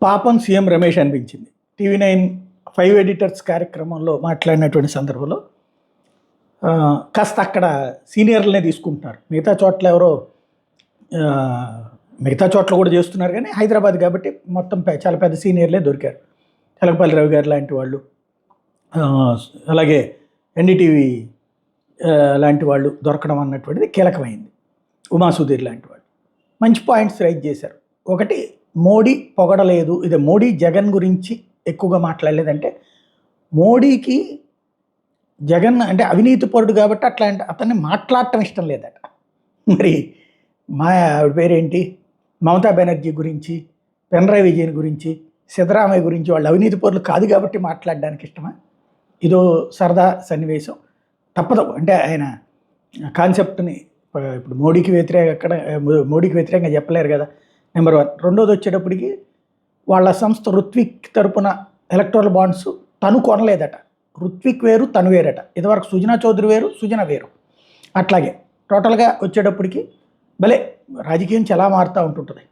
పాపం సీఎం రమేష్ అనిపించింది. TV9 5 editors కార్యక్రమంలో మాట్లాడినటువంటి సందర్భంలో కాస్త అక్కడ సీనియర్లనే తీసుకుంటున్నారు. మిగతా చోట్ల ఎవరో మిగతా చోట్ల కూడా చేస్తున్నారు, కానీ హైదరాబాద్ కాబట్టి మొత్తం చాలా పెద్ద సీనియర్లే దొరికారు. ఎలగపల్లి రవి గారు లాంటి వాళ్ళు, అలాగే ఎన్డీటీవీ లాంటి వాళ్ళు దొరకడం అన్నటువంటిది కీలకమైంది. ఉమాసుధీర్ లాంటి వాళ్ళు మంచి పాయింట్స్ రైజ్ చేశారు. ఒకటి, మోడీ పొగడలేదు, ఇది మోడీ జగన్ గురించి ఎక్కువగా మాట్లాడలేదంటే, మోడీకి జగన్ అంటే అవినీతి పరుడు కాబట్టి అట్లాంటి అతన్ని మాట్లాడటం ఇష్టం లేదట. మరి మా ఆవిడ పేరేంటి, మమతా బెనర్జీ గురించి, పినరాయి విజయన్ గురించి, సిద్ధరామయ్య గురించి వాళ్ళు అవినీతి పరులు కాదు కాబట్టి మాట్లాడడానికి ఇష్టమా? ఇదో సరదా సన్నివేశం. తప్పదు, అంటే ఆయన కాన్సెప్ట్ని ఇప్పుడు మోడీకి వ్యతిరేకంగా చెప్పలేరు కదా, నెంబర్ 1. రెండోది వచ్చేటప్పటికి వాళ్ళ సంస్థ రుత్విక్ తరపున ఎలక్టోరల్ బాండ్స్ తను కొనలేదట. రుత్విక్ వేరు, తను వేరట. ఇదివరకు సుజనా చౌదరి వేరు, సుజన వేరు. అట్లాగే టోటల్గా వచ్చేటప్పటికి భలే రాజకీయం చాలా మారుతూ ఉంటుంటుంది.